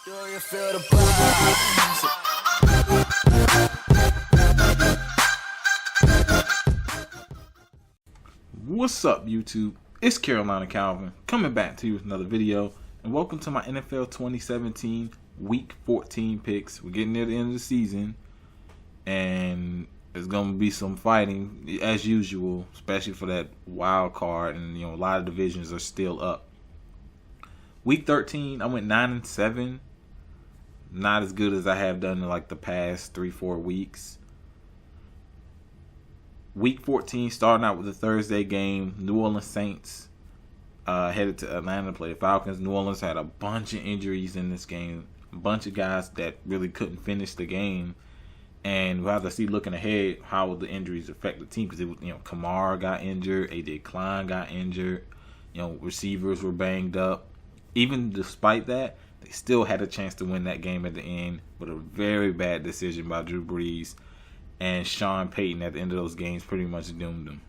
Do you feel the vibes? What's up, YouTube? It's Carolina Calvin coming back to you with another video, and welcome to my NFL 2017 Week 14 picks. We're getting near the end of the season, and there's gonna be some fighting as usual, especially for that wild card. And a lot of divisions are still up. Week 13, I went 9-7. Not as good as I have done in like the past 3-4 weeks. Week 14, starting out with the Thursday game, New Orleans Saints headed to Atlanta to play the Falcons. New Orleans had a bunch of injuries in this game, a bunch of guys that really couldn't finish the game, and we'll have to see looking ahead how will the injuries affect the team, because it was Kamara got injured, AJ Klein got injured, receivers were banged up. Even despite that, they still had a chance to win that game at the end with a very bad decision by Drew Brees. And Sean Payton at the end of those games pretty much doomed them.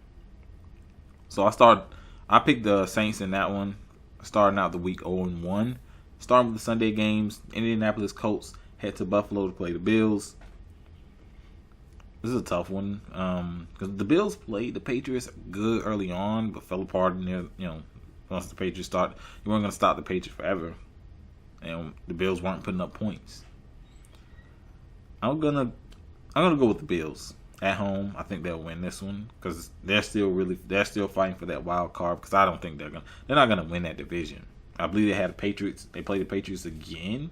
So I picked the Saints in that one, starting out the week 0-1. Starting with the Sunday games, Indianapolis Colts head to Buffalo to play the Bills. This is a tough one because the Bills played the Patriots good early on, but fell apart in there. Once the Patriots start, you weren't going to stop the Patriots forever, and the Bills weren't putting up points. I'm gonna go with the Bills at home. I think they'll win this one because they're still fighting for that wild card. Because I don't think they're not gonna win that division. I believe they had the Patriots. They play the Patriots again.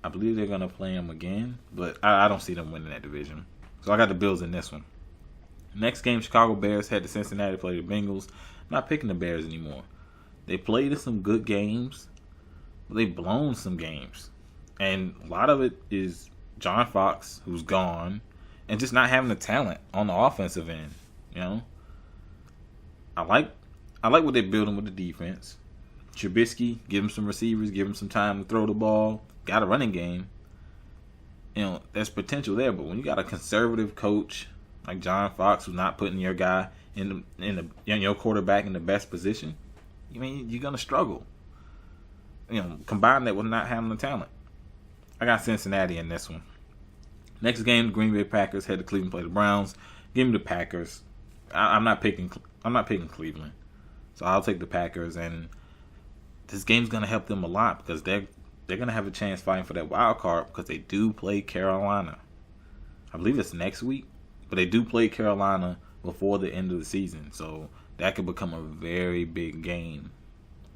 I believe they're gonna play them again, but I don't see them winning that division. So I got the Bills in this one. Next game, Chicago Bears head to Cincinnati to play the Bengals. I'm not picking the Bears anymore. They played in some good games, but they've blown some games, and a lot of it is John Fox, who's gone, and just not having the talent on the offensive end. I like what they're building with the defense. Trubisky, give him some receivers, give him some time to throw the ball. Got a running game. There's potential there, but when you got a conservative coach like John Fox, who's not putting your guy in your quarterback in the best position, you're gonna struggle. Combine that with not having the talent. I got Cincinnati in this one. Next game, Green Bay Packers head to Cleveland to play the Browns. Give me the Packers. I'm not picking Cleveland, so I'll take the Packers. And this game's gonna help them a lot because they're gonna have a chance fighting for that wild card because they do play Carolina. I believe it's next week, but they do play Carolina before the end of the season, so that could become a very big game,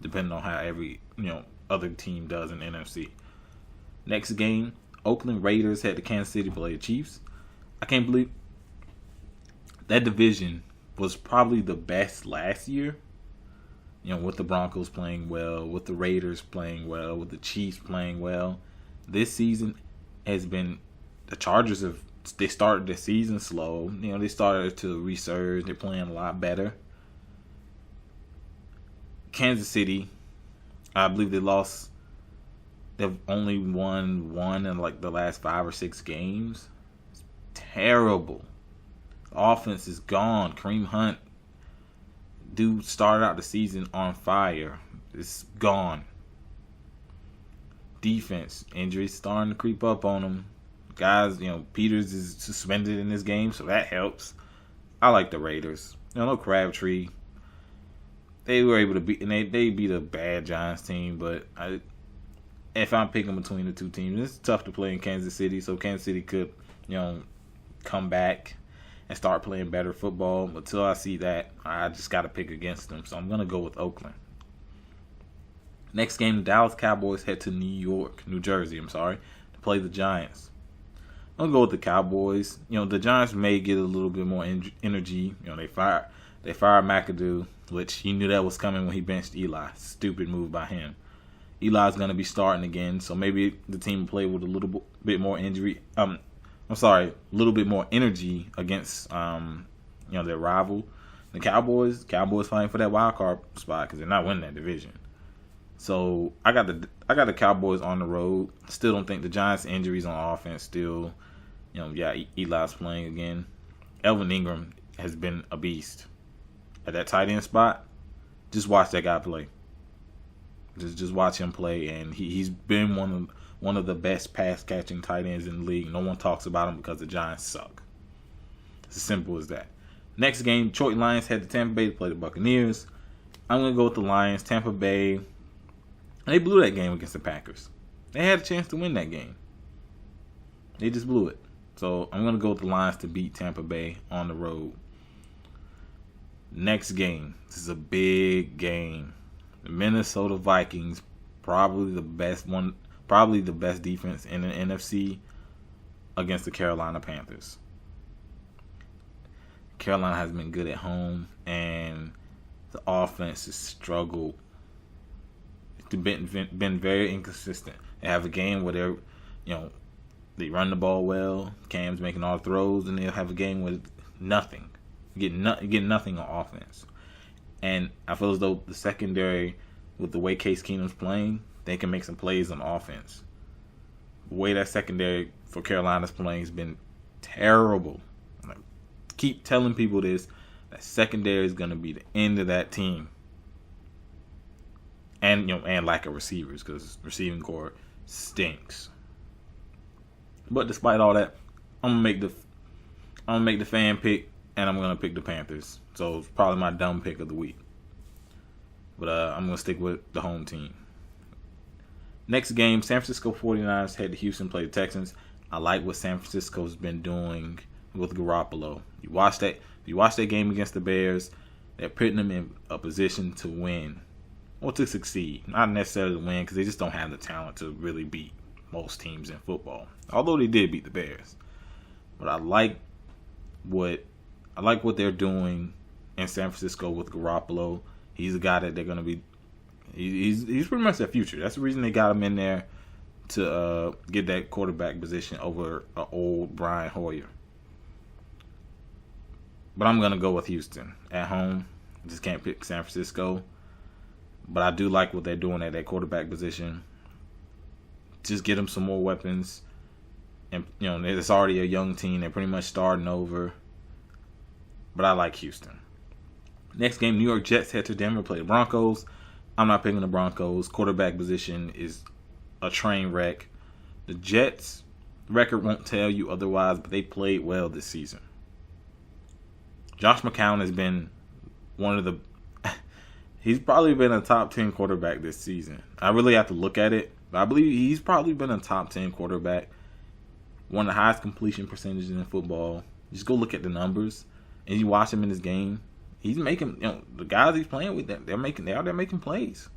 depending on how every other team does in the NFC. Next game, Oakland Raiders head to Kansas City to play the Chiefs. I can't believe that division was probably the best last year. With the Broncos playing well, with the Raiders playing well, with the Chiefs playing well. This season has been, the Chargers they started the season slow. They started to resurge. They're playing a lot better. Kansas City, I believe they've only won one in like the last 5 or 6 games. It's terrible. The offense is gone. Kareem Hunt, dude, started out the season on fire. It's gone. Defense, injuries starting to creep up on them. Guys, Peters is suspended in this game, so that helps. I like the Raiders. No Crabtree. They were able to beat, and they beat a bad Giants team, but if I'm picking between the two teams, it's tough to play in Kansas City, so Kansas City could, come back and start playing better football. But until I see that, I just got to pick against them, so I'm going to go with Oakland. Next game, the Dallas Cowboys head to New Jersey, to play the Giants. I'm going to go with the Cowboys. The Giants may get a little bit more energy. They fired McAdoo, which you knew that was coming when he benched Eli. Stupid move by him. Eli's going to be starting again, so maybe the team will play with a little bit more little bit more energy against their rival, the Cowboys. Cowboys fighting for that wild card spot because they're not winning that division. So I got the Cowboys on the road. Still don't think the Giants' injuries on offense still, Eli's playing again. Elvin Ingram has been a beast at that tight end spot. Just watch that guy play. Just watch him play, and he's been one of the best pass catching tight ends in the league. No one talks about him because the Giants suck. It's as simple as that. Next game, Detroit Lions head to Tampa Bay to play the Buccaneers. I'm going to go with the Lions. Tampa Bay, they blew that game against the Packers. They had a chance to win that game. They just blew it. So I'm going to go with the Lions to beat Tampa Bay on the road. Next game. This is a big game. The Minnesota Vikings, probably the best defense in the NFC, against the Carolina Panthers. Carolina has been good at home, and the offense has struggled. It's been very inconsistent. They have a game where they run the ball well, Cam's making all the throws, and they'll have a game with nothing. Get nothing on offense. And I feel as though the secondary, with the way Case Keenum's playing, they can make some plays on offense. The way that secondary for Carolina's playing has been terrible. I keep telling people this, that secondary is going to be the end of that team. And and lack of receivers, because receiving core stinks. But despite all that, I'm gonna make the fan pick, and I'm gonna pick the Panthers. So it's probably my dumb pick of the week. But I'm gonna stick with the home team. Next game, San Francisco 49ers head to Houston, play the Texans. I like what San Francisco's been doing with Garoppolo. You watch that game against the Bears, they're putting them in a position to win. Or to succeed. Not necessarily to win, because they just don't have the talent to really beat most teams in football. Although they did beat the Bears. But I like what they're doing in San Francisco with Garoppolo. He's a guy that they're going to be... He's pretty much their future. That's the reason they got him in there, to get that quarterback position over old Brian Hoyer. But I'm going to go with Houston at home. Just can't pick San Francisco. But I do like what they're doing at that quarterback position. Just get them some more weapons. And, it's already a young team. They're pretty much starting over. But I like Houston. Next game, New York Jets head to Denver, play the Broncos. I'm not picking the Broncos. Quarterback position is a train wreck. The Jets' record won't tell you otherwise, but they played well this season. Josh McCown has been one of the... He's probably been a top 10 quarterback this season. I really have to look at it. But I believe he's probably been a top 10 quarterback. One of the highest completion percentages in football. Just go look at the numbers. And you watch him in his game. He's making, the guys he's playing with, they're out there making plays.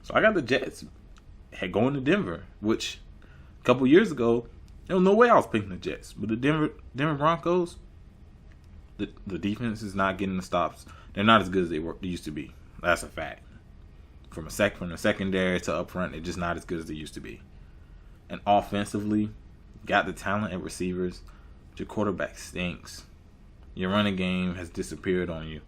So I got the Jets going to Denver, which a couple years ago, there was no way I was picking the Jets. But the Denver Broncos, the defense is not getting the stops. They're not as good as they used to be. That's a fact. From the secondary to up front, they're just not as good as they used to be. And offensively, got the talent at receivers, but your quarterback stinks. Your running game has disappeared on you.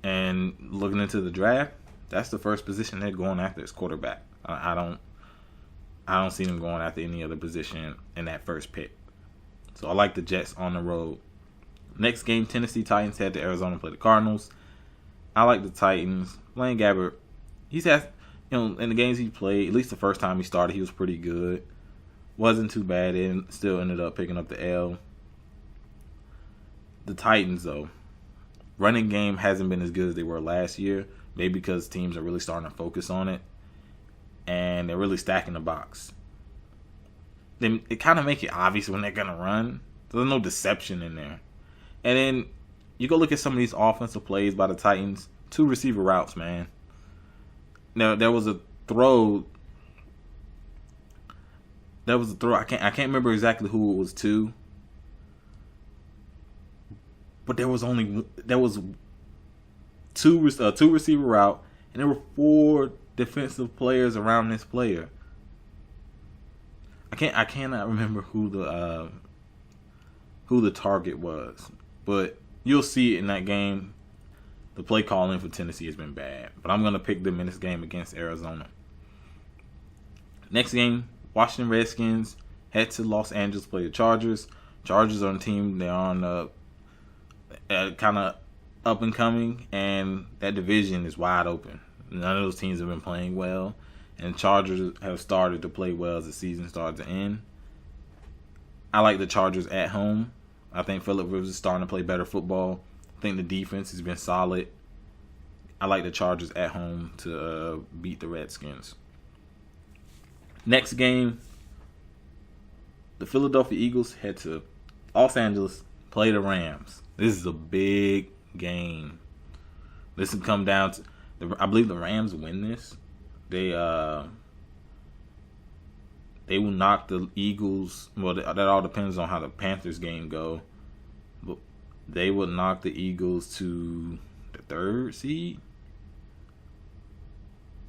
And looking into the draft, that's the first position they're going after is quarterback. I don't see them going after any other position in that first pick. So I like the Jets on the road. Next game, Tennessee Titans head to Arizona to play the Cardinals. I like the Titans. Blaine Gabbert, he's had, in the games he played, at least the first time he started, he was pretty good. Wasn't too bad, and still ended up picking up the L. The Titans, though, running game hasn't been as good as they were last year. Maybe because teams are really starting to focus on it, and they're really stacking the box. It kind of make it obvious when they're going to run. There's no deception in there. And then you go look at some of these offensive plays by the Titans. 2 receiver routes, man. Now there was a throw. I can't remember exactly who it was to. But there was two receiver route, and there were 4 defensive players around this player. I cannot remember who the target was, but you'll see it in that game. The play calling for Tennessee has been bad, but I'm gonna pick them in this game against Arizona. Next game, Washington Redskins head to Los Angeles, play the Chargers. Chargers are a team. They're on kind of up and coming, and that division is wide open. None of those teams have been playing well, and Chargers have started to play well as the season starts to end. I like the Chargers at home. I think Phillip Rivers is starting to play better football. I think the defense has been solid. I like the Chargers at home to beat the Redskins. Next game, the Philadelphia Eagles head to Los Angeles, play the Rams. This is a big game. This will come down to, I believe the Rams win this. They will knock the Eagles. Well, that all depends on how the Panthers game go. But they will knock the Eagles to the 3rd seed.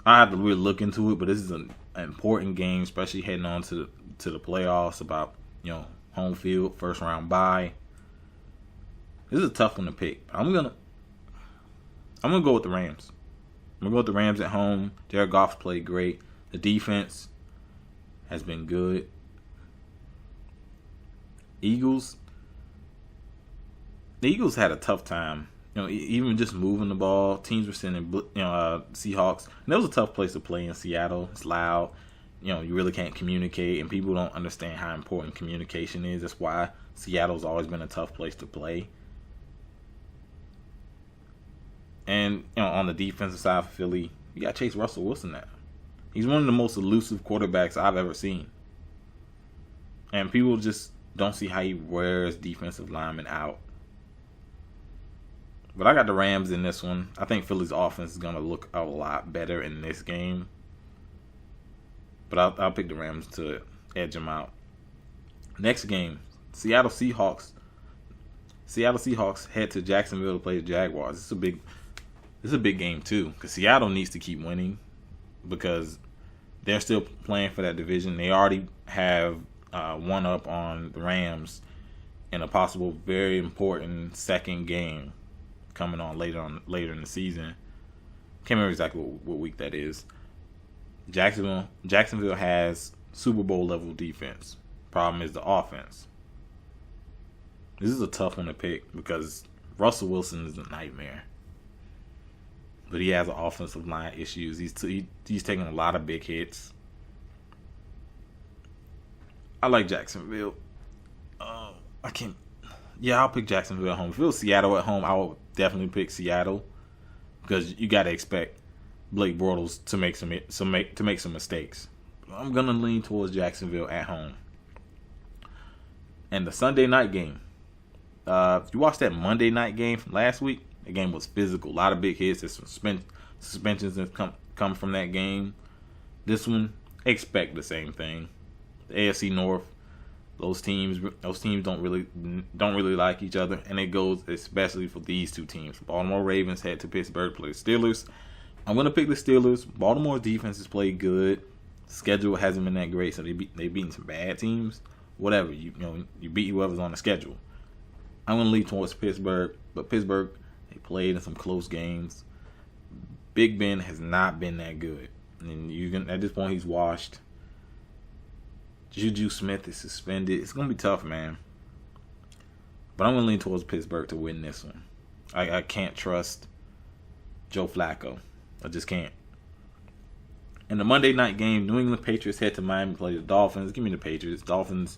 I have to really look into it, but this is an important game, especially heading on to the playoffs. About home field, first round bye. This is a tough one to pick. I'm gonna go with the Rams. I'm gonna go with the Rams at home. Jared Goff's played great. The defense has been good. The Eagles had a tough time. Even just moving the ball. Teams were sending Seahawks. And that was a tough place to play in Seattle. It's loud. You really can't communicate, and people don't understand how important communication is. That's why Seattle's always been a tough place to play. And on the defensive side for Philly, you got Chase Russell Wilson now. He's one of the most elusive quarterbacks I've ever seen. And people just don't see how he wears defensive linemen out. But I got the Rams in this one. I think Philly's offense is going to look a lot better in this game. But I'll pick the Rams to edge them out. Next game, Seattle Seahawks. Seattle Seahawks head to Jacksonville to play the Jaguars. This is a big game too, because Seattle needs to keep winning because they're still playing for that division. They already have one up on the Rams in a possible very important second game coming on later in the season. Can't remember exactly what week that is. Jacksonville has Super Bowl level defense. Problem is the offense. This is a tough one to pick because Russell Wilson is a nightmare. But he has offensive line issues. He's taking a lot of big hits. I like Jacksonville. I'll pick Jacksonville at home. If it was Seattle at home, I would definitely pick Seattle because you got to expect Blake Bortles to make some mistakes. I'm gonna lean towards Jacksonville at home. And the Sunday night game. If you watched that Monday night game from last week, the game was physical. A lot of big hits. There's some suspensions that come from that game. This one, expect the same thing. The AFC North. Those teams don't really like each other, and it goes especially for these two teams. Baltimore Ravens head to Pittsburgh to play the Steelers. I'm gonna pick the Steelers. Baltimore's defense has played good. Schedule hasn't been that great, so they've beaten some bad teams. Whatever, you beat whoever's on the schedule. I'm gonna lean towards Pittsburgh, but Pittsburgh, they played in some close games. Big Ben has not been that good, and at this point he's washed. Juju Smith is suspended. It's going to be tough, man. But I'm going to lean towards Pittsburgh to win this one. I can't trust Joe Flacco. I just can't. In the Monday night game, New England Patriots head to Miami to play the Dolphins. Give me the Patriots. Dolphins,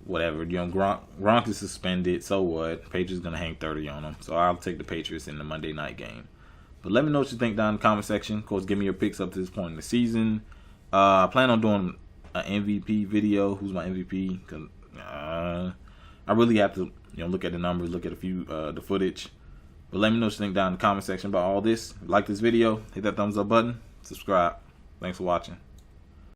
whatever. Gronk is suspended. So what? Patriots going to hang 30 on them. So I'll take the Patriots in the Monday night game. But let me know what you think down in the comment section. Of course, give me your picks up to this point in the season. I plan on doing an MVP video. Who's my MVP? Cause I really have to look at the numbers, look at a few the footage. But let me know what you think down in the comment section about all this. Like this video, hit that thumbs up button, subscribe. Thanks for watching.